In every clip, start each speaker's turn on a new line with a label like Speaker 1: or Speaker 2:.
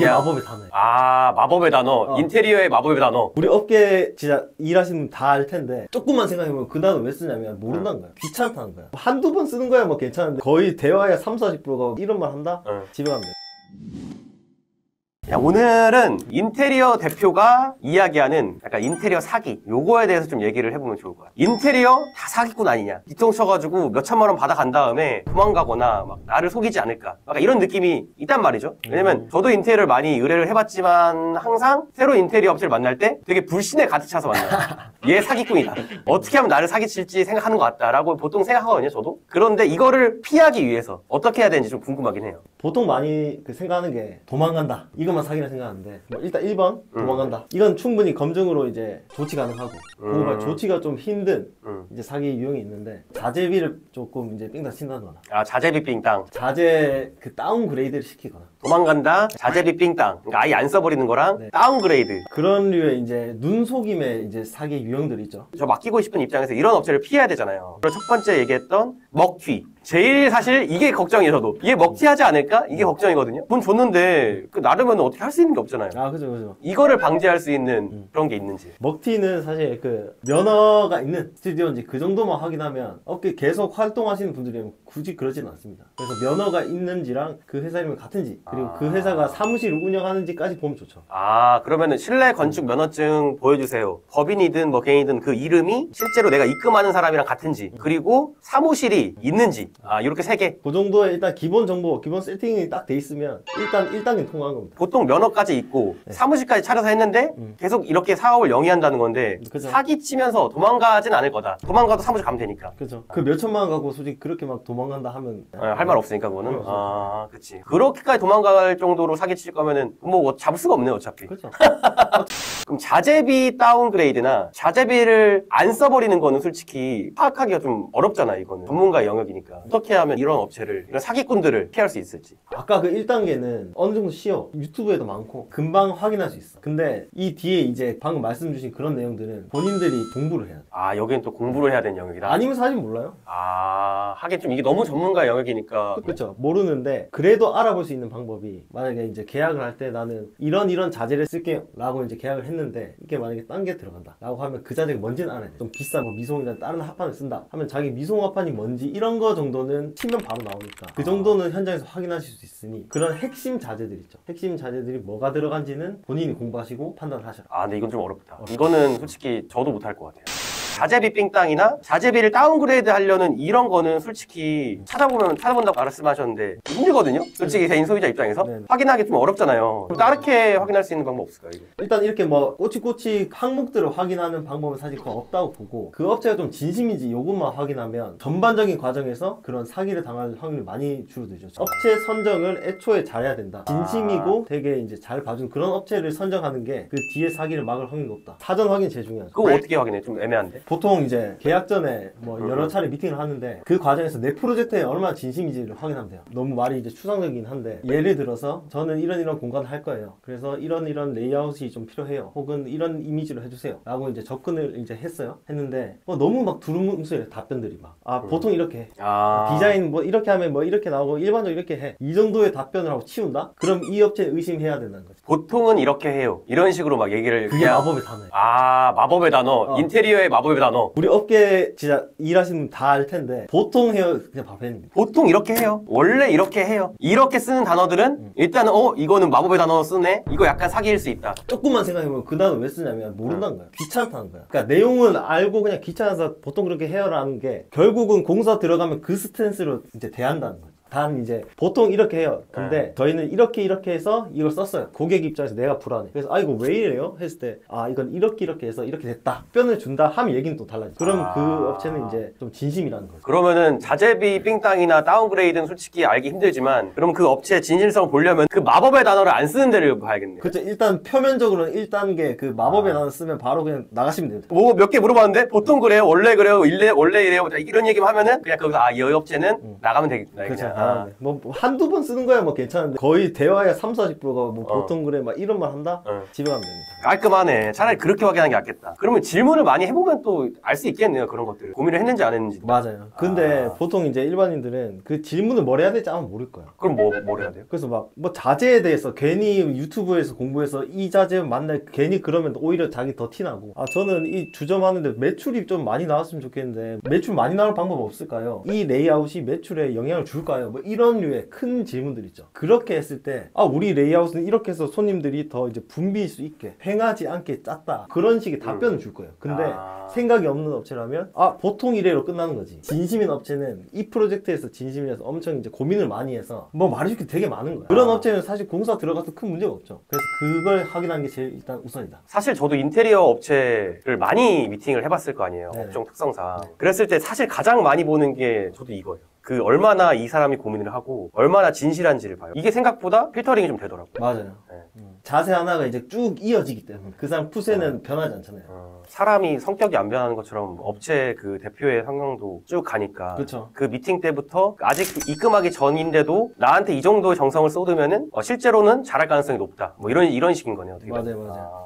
Speaker 1: 이게 마법의 단어예요.
Speaker 2: 아, 마법의 단어. 인테리어의 마법의 단어.
Speaker 1: 우리 업계 진짜 일하시는 분 다 알 텐데 조금만 생각해보면 그 단어 왜 쓰냐면 모른다는 거야. 귀찮다는 거야. 한두 번 쓰는 거야 뭐 괜찮은데 거의 대화의 30~40%가 이런 말 한다? 집에 가면 돼.
Speaker 2: 야, 오늘은 인테리어 대표가 이야기하는 약간 인테리어 사기, 요거에 대해서 좀 얘기를 해보면 좋을 거야. 인테리어 다 사기꾼 아니냐, 뒤통수 쳐가지고 몇천만 원 받아간 다음에 도망가거나 막 나를 속이지 않을까, 약간 이런 느낌이 있단 말이죠. 왜냐면 저도 인테리어를 많이 의뢰를 해봤지만 항상 새로 인테리어 업체를 만날 때 되게 불신에 가득 차서 만나요. 얘 사기꾼이다, 어떻게 하면 나를 사기칠지 생각하는 것 같다라고 보통 생각하거든요, 저도. 그런데 이거를 피하기 위해서 어떻게 해야 되는지 좀 궁금하긴 해요.
Speaker 1: 보통 많이 생각하는 게 도망간다, 이것만 사기라 생각하는데 뭐 일단 1번 도망간다, 이건 충분히 검증으로 이제 조치 가능하고 그거 조치가 좀 힘든 이제 사기 유형이 있는데, 자재비를 조금 이제 삥땅 친다거나,
Speaker 2: 아, 자재비 삥땅,
Speaker 1: 자재 그 다운그레이드를 시키거나.
Speaker 2: 도망간다, 자재비 삥땅, 그러니까 아예 안 써버리는 거랑
Speaker 1: 네.
Speaker 2: 다운그레이드,
Speaker 1: 그런 류의 이제 눈속임의 이제 사기 유형들이 있죠.
Speaker 2: 저 맡기고 싶은 입장에서 이런 업체를 피해야 되잖아요. 그리고 첫 번째 얘기했던 먹튀, 제일 사실 이게 걱정이에요. 저도 이게 먹튀하지 않을까? 이게 걱정이거든요. 돈 줬는데 그 나르면 어떻게 할 수 있는 게 없잖아요.
Speaker 1: 아, 그죠.
Speaker 2: 이거를 방지할 수 있는 그런 게 있는지.
Speaker 1: 먹튀는 사실 그 면허가 있는 스튜디오인지 그 정도만 확인하면 업계 계속 활동하시는 분들이면 굳이 그러지는 않습니다. 그래서 면허가 있는지랑 그 회사 이름이 같은지, 그리고 그 회사가 사무실을 운영하는지까지 보면 좋죠.
Speaker 2: 아, 그러면은 실내 건축 면허증 보여주세요. 법인이든 뭐 개인이든 그 이름이 실제로 내가 입금하는 사람이랑 같은지, 그리고 사무실이 있는지, 아, 이렇게 세 개.
Speaker 1: 그 정도의 일단 기본 정보, 기본 세팅이 딱 돼 있으면 일단 1단계 통과한 겁니다.
Speaker 2: 보통 면허까지 있고 사무실까지 차려서 했는데 계속 이렇게 사업을 영위한다는 건데,
Speaker 1: 그죠.
Speaker 2: 사기 치면서 도망가진 않을 거다. 도망가도 사무실 가면 되니까.
Speaker 1: 그죠. 그 몇천만 원 갖고 솔직히 그렇게 막 도망간다 하면
Speaker 2: 할 말 없으니까 그거는. 아, 그치. 그렇게까지 도망갈 정도로 사기 칠 거면은 뭐 잡을 수가 없네요, 어차피.
Speaker 1: 그렇죠.
Speaker 2: 그럼 자재비 다운그레이드나 자재비를 안 써버리는 거는 솔직히 파악하기가 좀 어렵잖아, 이거는. 전문가의 영역이니까. 어떻게 하면 이런 업체를, 이런 사기꾼들을 피할 수 있을지.
Speaker 1: 아까 그 1단계는 어느 정도 쉬워. 유튜브에도 많고 금방 확인할 수 있어. 근데 이 뒤에 이제 방금 말씀 주신 그런 내용들은 본인들이 공부를 해야 돼.
Speaker 2: 아, 여기는 또 공부를 해야 되는 영역이다.
Speaker 1: 아니면 사실 몰라요.
Speaker 2: 아, 하긴 좀 이게 너무 전문가의 영역이니까.
Speaker 1: 그렇죠. 모르는데 그래도 알아볼 수 있는 방법이, 만약에 이제 계약을 할 때 나는 이런 자재를 쓸게요 라고 이제 계약을 했는데 이게 만약에 딴 게 들어간다 라고 하면 그 자재가 뭔지는 알아야 돼. 좀 비싼 뭐 미송이나 다른 합판을 쓴다 하면 자기 미송 합판이 뭔지 이런 거 정도는 치면 바로 나오니까 그 정도는 현장에서 확인하실 수 있으니, 그런 핵심 자재들 있죠. 핵심 자재들이 뭐가 들어간지는 본인이 공부하시고 판단을 하셔라.
Speaker 2: 아, 근데 이건 좀 어렵다. 이거는 솔직히 저도 못할 것 같아요. 자재비 삥땅이나 자재비를 다운그레이드 하려는 이런 거는 솔직히 찾아본다고 말씀하셨는데 힘들거든요? 솔직히 개인 소유자 입장에서.
Speaker 1: 네.
Speaker 2: 확인하기 좀 어렵잖아요. 다르게 확인할 수 있는 방법 없을까요, 이거?
Speaker 1: 일단 이렇게 뭐 꼬치꼬치 항목들을 확인하는 방법은 사실 거의 없다고 보고, 그 업체가 좀 진심인지 이것만 확인하면 전반적인 과정에서 그런 사기를 당할 확률이 많이 줄어들죠. 업체 선정을 애초에 잘해야 된다. 진심이고 되게 이제 잘 봐준 그런 업체를 선정하는 게 그 뒤에 사기를 막을 확률이 높다. 사전 확인이 제일 중요하죠.
Speaker 2: 그거 어떻게 확인해? 좀 애매한데?
Speaker 1: 보통 이제 계약 전에 뭐 여러 차례 미팅을 하는데 그 과정에서 내 프로젝트에 얼마나 진심인지를 확인하면 돼요. 너무 말이 이제 추상적이긴 한데, 예를 들어서 저는 이런 공간을 할 거예요. 그래서 이런 레이아웃이 좀 필요해요. 혹은 이런 이미지로 해주세요. 라고 이제 접근을 이제 했어요. 했는데 너무 막 두루뭉술해, 답변들이 막. 보통 이렇게 해. 디자인 뭐 이렇게 하면 뭐 이렇게 나오고 일반적으로 이렇게 해. 이 정도의 답변을 하고 치운다? 그럼 이 업체 의심해야 된다는 거죠.
Speaker 2: 보통은 이렇게 해요. 이런 식으로 막 얘기를.
Speaker 1: 그게 마법의 단어예요.
Speaker 2: 아, 마법의 단어. 인테리어의 마법의 단어.
Speaker 1: 우리 업계 진짜 일하시는 분 다 알 텐데 보통 해요, 그냥 바펜입니다.
Speaker 2: 보통 이렇게 해요. 원래 이렇게 해요. 이렇게 쓰는 단어들은 일단은 이거는 마법의 단어 쓰네? 이거 약간 사기일 수 있다.
Speaker 1: 조금만 생각해보면 그 단어 왜 쓰냐면 모른다는 거야. 귀찮다는 거야. 그러니까 내용은 알고 그냥 귀찮아서 보통 그렇게 해요라는 게, 결국은 공사 들어가면 그 스탠스로 이제 대한다는 거야. 단 이제 보통 이렇게 해요. 근데 저희는 이렇게 해서 이걸 썼어요. 고객 입장에서 내가 불안해. 그래서 이거 왜 이래요? 했을 때 이건 이렇게 해서 이렇게 됐다. 답변을 준다 하면 얘기는 또 달라져. 그럼 그 업체는 이제 좀 진심이라는 거죠.
Speaker 2: 그러면은 자재비 삥땅이나 다운그레이드는 솔직히 알기 힘들지만, 그럼 그 업체의 진실성을 보려면 그 마법의 단어를 안 쓰는 데를 봐야겠네요.
Speaker 1: 그렇죠. 일단 표면적으로는 1단계 그 마법의 단어 쓰면 바로 그냥 나가시면 됩니다.
Speaker 2: 뭐 몇 개 물어봤는데 보통 그래요, 원래 그래요, 원래 이래요, 이런 얘기만 하면은 그냥 거기서 이 업체는 나가면 되겠다.
Speaker 1: 그렇죠. 당하네. 뭐 한두 번 쓰는 거야 뭐 괜찮은데 거의 대화의 30-40%가 뭐 보통 그래 막 이런 말 한다? 집에 가면 됩니다.
Speaker 2: 깔끔하네. 차라리 그렇게 확인하는 게 낫겠다. 그러면 질문을 많이 해보면 또 알 수 있겠네요. 그런 것들을. 고민을 했는지 안 했는지.
Speaker 1: 맞아요. 근데 보통 이제 일반인들은 그 질문을 뭘 해야 될지 아마 모를 거야.
Speaker 2: 그럼 뭘 해야 돼요?
Speaker 1: 그래서 막 뭐 자재에 대해서 괜히 유튜브에서 공부해서 이 자재 맞나 괜히 그러면 오히려 자기 더 티나고 저는 이 주점하는데 매출이 좀 많이 나왔으면 좋겠는데 매출 많이 나올 방법 없을까요? 이 레이아웃이 매출에 영향을 줄까요? 뭐 이런 류의 큰 질문들 있죠. 그렇게 했을 때 우리 레이아웃은 이렇게 해서 손님들이 더 이제 붐빌 수 있게 횡하지 않게 짰다. 그런 식의 답변을 줄 거예요. 근데 생각이 없는 업체라면 보통 이래로 끝나는 거지. 진심인 업체는 이 프로젝트에서 진심이라서 엄청 이제 고민을 많이 해서 뭐 말해줄 게 되게 많은 거야. 그런 업체는 사실 공사 들어가서 큰 문제가 없죠. 그래서 그걸 확인하는 게 제일 일단 우선이다.
Speaker 2: 사실 저도 인테리어 업체를 많이 미팅을 해봤을 거 아니에요.
Speaker 1: 네.
Speaker 2: 업종 특성상. 그랬을 때 사실 가장 많이 보는 게 저도 이거예요. 그 얼마나 이 사람이 고민을 하고 얼마나 진실한지를 봐요. 이게 생각보다 필터링이 좀 되더라고요.
Speaker 1: 맞아요.
Speaker 2: 네.
Speaker 1: 자세 하나가 이제 쭉 이어지기 때문에 그 사람 푸세는 변하지 않잖아요.
Speaker 2: 사람이 성격이 안 변하는 것처럼 업체 그 대표의 성향도 쭉 가니까
Speaker 1: 그쵸.
Speaker 2: 그 미팅 때부터 아직 입금하기 전인데도 나한테 이 정도의 정성을 쏟으면은 실제로는 잘할 가능성이 높다. 뭐 이런 식인 거네요. 어떻게 보면.
Speaker 1: 맞아요.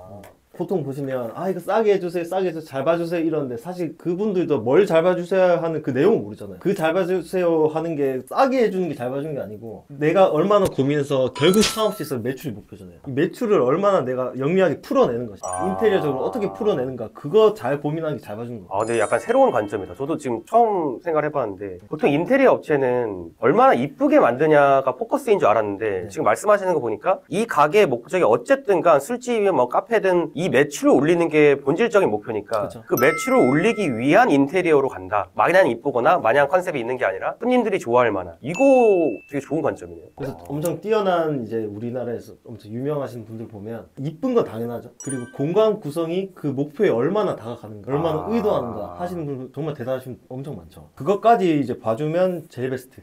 Speaker 1: 보통 보시면 이거 싸게 해주세요 싸게 해주세요 잘 봐주세요 이러는데 사실 그분들도 뭘 잘 봐주세요 하는 그 내용을 모르잖아요. 그 잘 봐주세요 하는 게 싸게 해주는 게 잘 봐주는 게 아니고 내가 얼마나 고민해서 결국 사업시에서 매출이 목표잖아요. 이 매출을 얼마나 내가 영리하게 풀어내는 것이 인테리어적으로 어떻게 풀어내는가 그거 잘 고민하는 게 잘 봐주는 거예요.
Speaker 2: 근데 약간 새로운 관점이다. 저도 지금 처음 생각해봤는데 보통 인테리어 업체는 얼마나 이쁘게 만드냐가 포커스인 줄 알았는데 지금 말씀하시는 거 보니까 이 가게의 목적이 어쨌든 간 술집이면 뭐 카페든 이 매출을 올리는 게 본질적인 목표니까
Speaker 1: 그쵸.
Speaker 2: 그 매출을 올리기 위한 인테리어로 간다. 마냥 이쁘거나 마냥 컨셉이 있는 게 아니라 손님들이 좋아할 만한 이거 되게 좋은 관점이네요.
Speaker 1: 그래서 엄청 뛰어난 이제 우리나라에서 엄청 유명하신 분들 보면 이쁜 건 당연하죠. 그리고 공간 구성이 그 목표에 얼마나 다가가는가 얼마나 의도하는가 하시는 분들 정말 대단하신 분 엄청 많죠. 그것까지 이제 봐주면 제일 베스트.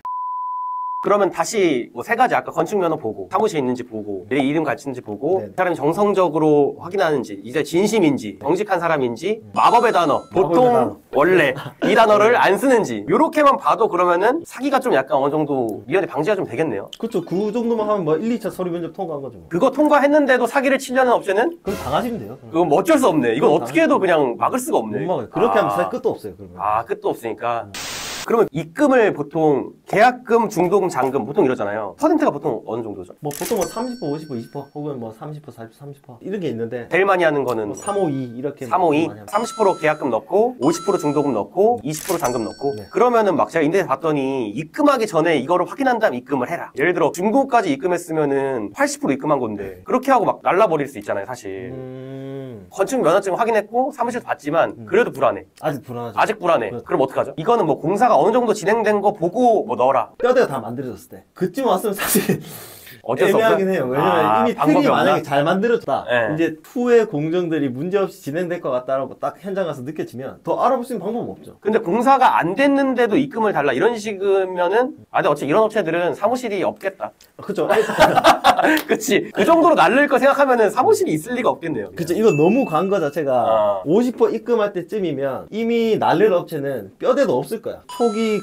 Speaker 2: 그러면 다시 뭐 세 가지 아까 건축 면허 보고 사무실 있는지 보고 내 이름 같이 있는지 보고
Speaker 1: 네.
Speaker 2: 사람이 정성적으로 확인하는지 이제 진심인지 정직한 사람인지 마법의 단어 보통
Speaker 1: 단어.
Speaker 2: 원래 이 단어를 안 쓰는지 요렇게만 봐도 그러면은 사기가 좀 약간 어느 정도 미연에 방지가 좀 되겠네요.
Speaker 1: 그렇죠. 그 정도만 하면 뭐 1, 2차 서류 면접 통과한 거죠. 뭐.
Speaker 2: 그거 통과했는데도 사기를 치려는 업체는
Speaker 1: 그럼 당하시면 돼요.
Speaker 2: 그건 뭐 어쩔 수 없네. 이건
Speaker 1: 그건
Speaker 2: 어떻게 해도 그냥 막을 수가
Speaker 1: 못
Speaker 2: 없네.
Speaker 1: 막아요. 그렇게 하면 사실 끝도 없어요. 그러면.
Speaker 2: 끝도 없으니까. 그러면 입금을 보통 계약금, 중도금, 잔금 보통 이러잖아요. 퍼센트가 보통 어느 정도죠?
Speaker 1: 뭐 보통 뭐 30%, 50%, 20% 혹은 뭐 30%, 40%, 30% 이런 게 있는데
Speaker 2: 제일 많이 하는 거는
Speaker 1: 뭐 3, 5, 2 이렇게
Speaker 2: 3, 5, 2,
Speaker 1: 많이 합니다.
Speaker 2: 30% 계약금 넣고 50% 중도금 넣고 20% 잔금 넣고
Speaker 1: 네.
Speaker 2: 그러면은 막 제가 인터넷 봤더니 입금하기 전에 이거를 확인한 다음 입금을 해라. 예를 들어 중도까지 입금했으면은 80% 입금한 건데 그렇게 하고 막 날라버릴 수 있잖아요, 사실. 건축 면허증 확인했고 사무실도 봤지만 그래도 불안해.
Speaker 1: 아직 불안하죠.
Speaker 2: 아직 불안해.
Speaker 1: 그렇죠.
Speaker 2: 그럼 어떡하죠? 이거는 뭐 공사가 어느 정도 진행된 거 보고 뭐 넣어라.
Speaker 1: 뼈대가 다 만들어졌을 때 그쯤 왔으면 사실
Speaker 2: 어쩔 수
Speaker 1: 애매하긴
Speaker 2: 없어요?
Speaker 1: 해요. 왜냐면 이미
Speaker 2: 방법이
Speaker 1: 틀이
Speaker 2: 없나?
Speaker 1: 만약에 잘 만들어졌다.
Speaker 2: 네.
Speaker 1: 이제 후의 공정들이 문제없이 진행될 것 같다라고 딱 현장 가서 느껴지면 더 알아볼 수 있는 방법은 없죠.
Speaker 2: 근데 공사가 안 됐는데도 입금을 달라 이런 식이면은 근데 어차피 이런 업체들은 사무실이 없겠다.
Speaker 1: 그쵸.
Speaker 2: 그치. 그 정도로 날릴 거 생각하면은 사무실이 있을 리가 없겠네요.
Speaker 1: 그쵸. 이거 너무 간 거 자체가 50% 입금할 때쯤이면 이미 날릴 업체는 뼈대도 없을 거야. 초기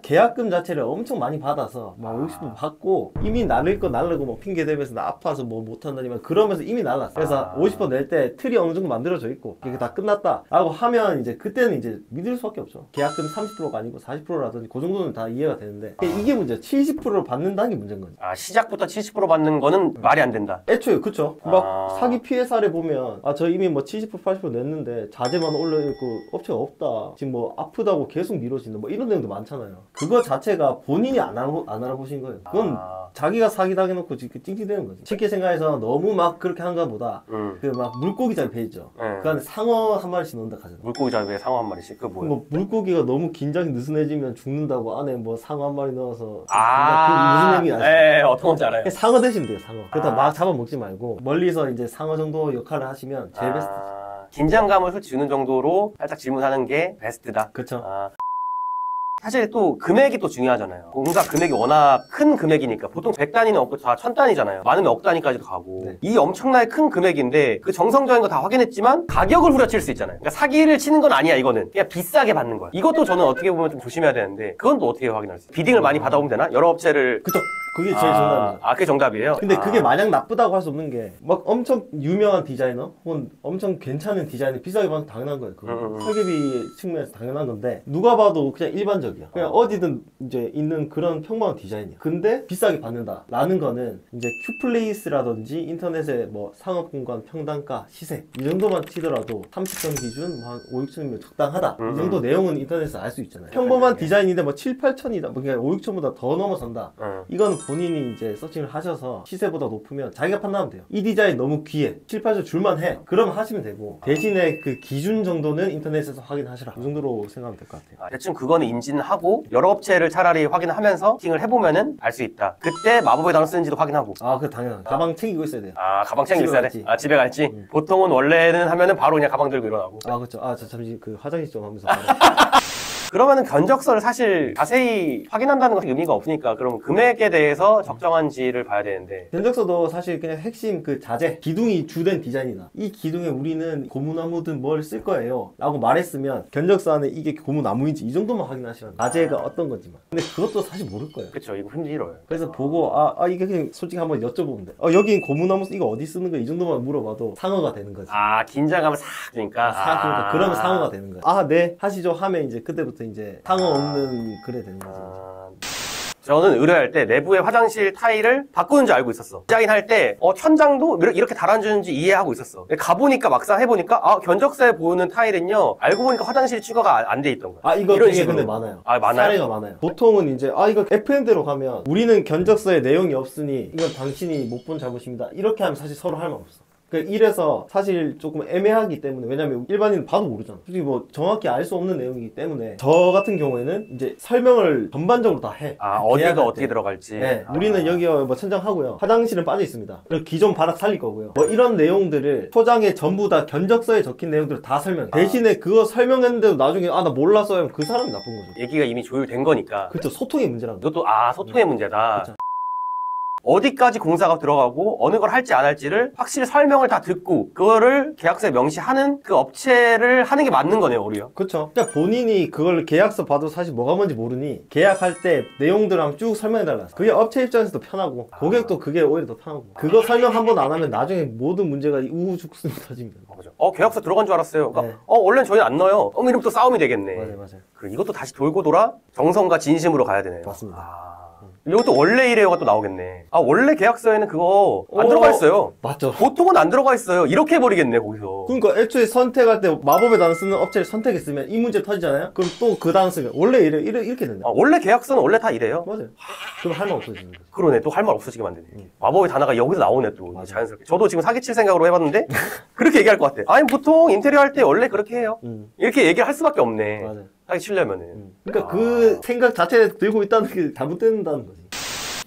Speaker 1: 계약금 자체를 엄청 많이 받아서 막 50% 받고 이미 날릴 거 날르고 뭐 핑계 대면서 나 아파서 뭐 못한다니만 그러면서 이미 날랐어. 그래서 50% 낼 때 틀이 어느 정도 만들어져 있고 이게 다 끝났다 라고 하면 이제 그때는 이제 믿을 수밖에 없죠. 계약금 30%가 아니고 40%라든지 그 정도는 다 이해가 되는데 이게 문제야. 70%를 받는다는 게 문제인 거지.
Speaker 2: 시작부터 70% 받는 거는 말이 안 된다.
Speaker 1: 애초에 그쵸. 막 사기 피해 사례 보면 저 이미 뭐 70% 80% 냈는데 자재만 올려있고 업체가 없다. 지금 뭐 아프다고 계속 미뤄진다. 뭐 이런 내용도 많잖아요. 그거 자체가 본인이 안 알아보신 거예요. 그건 자기가 사기 당해놓고 찡찡대는 거지. 쉽게 생각해서 너무 막 그렇게 한가 보다. 그 막 물고기 잡배 있죠. 그 안에 상어 한 마리씩 넣는다 하잖아.
Speaker 2: 물고기 잡에 상어 한 마리씩? 그거 뭐야?
Speaker 1: 뭐 물고기가 너무 긴장이 느슨해지면 죽는다고 안에 뭐 상어 한 마리 넣어서 그 무슨 얘기 아시죠?
Speaker 2: 네, 어떤 건지 알아요.
Speaker 1: 상어 대시면 돼요. 상어. 그렇다 막 잡아먹지 말고 멀리서 이제 상어 정도 역할을 하시면 제일 베스트.
Speaker 2: 긴장감을 솔직히 주는 정도로 살짝 질문하는 게 베스트다.
Speaker 1: 그쵸.
Speaker 2: 사실 또 금액이 또 중요하잖아요. 공사 금액이 워낙 큰 금액이니까 보통 100단위는 없고 다 1000단위잖아요. 많으면 억 단위까지도 가고
Speaker 1: 네.
Speaker 2: 이 엄청나게 큰 금액인데 그 정성적인 거 다 확인했지만 가격을 후려칠 수 있잖아요. 그러니까 사기를 치는 건 아니야. 이거는 그냥 비싸게 받는 거야. 이것도 저는 어떻게 보면 좀 조심해야 되는데 그건 또 어떻게 확인할 수 있어요? 비딩을 많이 받아보면 되나? 여러 업체를
Speaker 1: 그쵸. 그게 제일 정답이죠.
Speaker 2: 그게 정답이에요?
Speaker 1: 근데 그게 마냥 나쁘다고 할 수 없는 게 막 엄청 유명한 디자이너 혹은 엄청 괜찮은 디자이너 비싸게 받으면 당연한 거예요. 그거. 설계비 측면에서 당연한 건데 누가 봐도 그냥 일반적이야. 그냥 어디든 이제 있는 그런 평범한 디자인이야. 근데 비싸게 받는다라는 거는 이제 큐플레이스라든지 인터넷의 뭐 상업공간 평단가 시세 이 정도만 치더라도 30점 기준 뭐 한 5, 6천이면 적당하다. 이 정도 내용은 인터넷에서 알 수 있잖아요. 평범한 디자인인데 뭐 7, 8천이다. 뭐 그냥 5, 6천보다 더 넘어선다. 이건 본인이 이제 서칭을 하셔서 시세보다 높으면 자기가 판단하면 돼요. 이 디자인 너무 귀해. 7, 8천 줄만 해. 그러면 하시면 되고 대신에 그 기준 정도는 인터넷에서 확인하시라. 이 정도로 생각하면 될 것 같아요.
Speaker 2: 대충 그거는 인지는 하고 여러 업체를 차라리 확인하면서 팅을 해보면은 알 수 있다. 그때 마법의 단어 쓰는지도 확인하고.
Speaker 1: 그 당연하죠. 가방 챙기고 있어야 돼요.
Speaker 2: 가방 챙기고 있어야 돼?
Speaker 1: 갈지.
Speaker 2: 집에 갈지? 보통은 원래는 하면은 바로 그냥 가방 들고 일어나고.
Speaker 1: 그렇죠. 저 잠시 그 화장실 좀 하면서
Speaker 2: 그러면은 견적서를 사실 자세히 확인한다는 것은 의미가 없으니까 그럼 금액에 대해서 적정한지를 봐야 되는데
Speaker 1: 견적서도 사실 그냥 핵심 그 자재 기둥이 주된 디자인이다. 이 기둥에 우리는 고무나무든 뭘 쓸 거예요 라고 말했으면 견적서 안에 이게 고무나무인지 이 정도만 확인하시라는 거예요. 자재가 어떤 건지만. 근데 그것도 사실 모를 거예요.
Speaker 2: 그쵸, 이거 힘들어요.
Speaker 1: 그래서 보고 이게 그냥 솔직히 한번 여쭤보면 돼. 여긴 고무나무 이거 어디 쓰는 거야? 이 정도만 물어봐도 상어가 되는 거지.
Speaker 2: 긴장감을 싹 주니까.
Speaker 1: 그러니까 그러면 상어가 되는 거야. 네 하시죠 하면 이제 그때부터 이제 상어 없는 글에 되는 거지.
Speaker 2: 저는 의뢰할 때 내부의 화장실 타일을 바꾸는 줄 알고 있었어. 디자인할 때 천장도 이렇게 달아주는지 이해하고 있었어. 가보니까 막상 해보니까 견적서에 보이는 타일은요 알고 보니까 화장실 추가가 안 돼 있던 거야.
Speaker 1: 이거
Speaker 2: 이런
Speaker 1: 되게
Speaker 2: 식으로.
Speaker 1: 근데 많아요.
Speaker 2: 많아요?
Speaker 1: 사례가 많아요. 보통은 이제 이거 FM대로 가면 우리는 견적서에 내용이 없으니 이건 당신이 못 본 잘못입니다. 이렇게 하면 사실 서로 할 말 없어. 이래서 사실 조금 애매하기 때문에 왜냐면 일반인은 봐도 모르잖아. 솔직히 뭐 정확히 알 수 없는 내용이기 때문에 저 같은 경우에는 이제 설명을 전반적으로 다 해.
Speaker 2: 어디가 어떻게 들어갈지.
Speaker 1: 네, 우리는 여기 뭐 천장하고요. 화장실은 빠져 있습니다. 그리고 기존 바닥 살릴 거고요. 뭐 이런 내용들을 초장에 전부 다 견적서에 적힌 내용들을 다 설명해. 대신에 그거 설명했는데도 나중에 나 몰랐어요 하면 그 사람이 나쁜 거죠.
Speaker 2: 얘기가 이미 조율된 거니까.
Speaker 1: 그렇죠. 소통의 문제라는 거.
Speaker 2: 이것도 소통의 문제다.
Speaker 1: 그쵸.
Speaker 2: 어디까지 공사가 들어가고 어느 걸 할지 안 할지를 확실히 설명을 다 듣고 그거를 계약서에 명시하는 그 업체를 하는 게 맞는 거네요, 오히려.
Speaker 1: 그렇죠. 그러니까 본인이 그걸 계약서 봐도 사실 뭐가 뭔지 모르니 계약할 때 내용들을 한번 쭉 설명해달라. 그게 업체 입장에서도 편하고 고객도 그게 오히려 더 편하고. 그거 설명 한 번 안 하면 나중에 모든 문제가 우후죽순이 터집니다.
Speaker 2: 그죠. 계약서 들어간 줄 알았어요. 그러니까,
Speaker 1: 네.
Speaker 2: 원래는 저희 안 넣어요. 이러면 또 싸움이 되겠네.
Speaker 1: 맞아요.
Speaker 2: 그리고 이것도 다시 돌고 돌아 정성과 진심으로 가야 되네요.
Speaker 1: 맞습니다.
Speaker 2: 이것도 원래 이래요가 또 나오겠네. 원래 계약서에는 그거 안 들어가 있어요.
Speaker 1: 맞죠.
Speaker 2: 보통은 안 들어가 있어요. 이렇게 해버리겠네, 거기서.
Speaker 1: 그러니까 애초에 선택할 때 마법의 단어 쓰는 업체를 선택했으면 이 문제 터지잖아요? 그럼 또 그 단어 쓰면 원래 이렇게 된다.
Speaker 2: 원래 계약서는 원래 다 이래요.
Speaker 1: 맞아요. 그럼 할 말 없어지는 거죠.
Speaker 2: 그러네. 또 할 말 없어지게 만드네. 마법의 단어가 여기서 나오네, 또. 자연스럽게. 저도 지금 사기칠 생각으로 해봤는데, 그렇게 얘기할 것 같아. 보통 인테리어 할 때 원래 그렇게 해요. 이렇게 얘기를 할 수밖에 없네.
Speaker 1: 맞아요.
Speaker 2: 사기치려면은.
Speaker 1: 그러니까 그 생각 자체를 들고 있다는 게 잘못된다는 거지.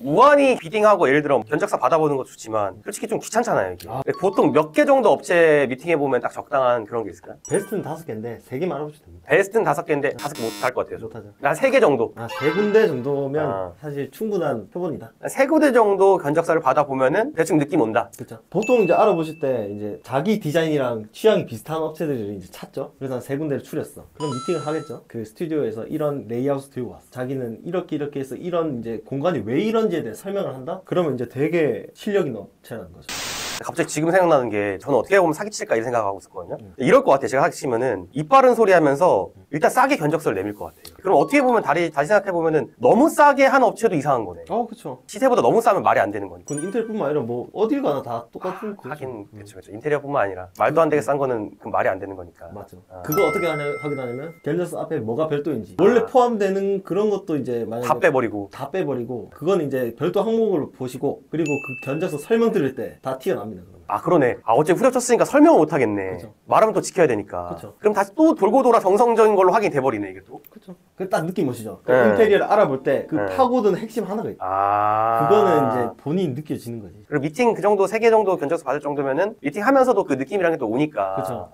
Speaker 2: 무한히 비딩하고 예를 들어 견적서 받아보는 것도 좋지만 솔직히 좀 귀찮잖아요, 이게. 보통 몇 개 정도 업체 미팅해보면 딱 적당한 그런 게 있을까요?
Speaker 1: 베스트는 5개인데 3개 말아보셔도 됩니다.
Speaker 2: 베스트는 5개인데 5개 못할 것 같아요.
Speaker 1: 못하죠.
Speaker 2: 한 3개 정도.
Speaker 1: 3군데 정도면 사실 충분한 표본이다.
Speaker 2: 3군데 정도 견적서를 받아보면은 대충 느낌 온다.
Speaker 1: 그렇죠. 보통 이제 알아보실 때 이제 자기 디자인이랑 취향이 비슷한 업체들을 이제 찾죠. 그래서 한 3군데를 추렸어. 그럼 미팅을 하겠죠. 그 스튜디오에서 이런 레이아웃을 들고 왔어. 자기는 이렇게 해서 이런 이제 공간이 왜 이런지에 대해 설명을 한다? 그러면 이제 되게 실력 있는 업체라는 거죠.
Speaker 2: 갑자기 지금 생각나는 게 저는 어떻게 보면 사기칠까 이 생각하고 있었거든요. 이럴 것 같아요. 제가 사기치면은 입 바른 소리 하면서 일단 싸게 견적서를 내밀 것 같아요. 그럼 어떻게 보면 다시 생각해보면은 너무 싸게 한 업체도 이상한 거네.
Speaker 1: 그쵸.
Speaker 2: 시세보다 너무 싸면 말이 안 되는 거니까.
Speaker 1: 그건 인텔뿐만 아니라 뭐 어딜 가나 다 똑같은 거죠.
Speaker 2: 하긴 그쵸. 인테리어뿐만 아니라 말도 안 되게 싼 거는 그 말이 안 되는 거니까.
Speaker 1: 맞죠. 그거 어떻게 확인하냐면 견적서 앞에 뭐가 별도인지 원래 포함되는 그런 것도 이제 만약에
Speaker 2: 다 빼버리고
Speaker 1: 그건 이제 별도 항목을 보시고 그리고 그 견적서 설명 들을 때 다 튀어납니다. 그러면.
Speaker 2: 그러네. 어제 후려쳤으니까 설명을 못 하겠네.
Speaker 1: 그쵸.
Speaker 2: 말하면 또 지켜야 되니까.
Speaker 1: 그쵸.
Speaker 2: 그럼 다시 또 돌고 돌아 정성적인 걸로 확인이 돼버리네, 이게 또.
Speaker 1: 그렇죠. 그 딱 느낌 오시죠?
Speaker 2: 네.
Speaker 1: 인테리어를 알아볼 때 그
Speaker 2: 네.
Speaker 1: 파고드는 핵심 하나가 있죠. 그거는 이제 본인이 느껴지는 거지.
Speaker 2: 그리고 미팅 그 정도, 3개 정도 견적서 받을 정도면은 미팅 하면서도 그 느낌이랑 게 또 오니까.
Speaker 1: 그쵸.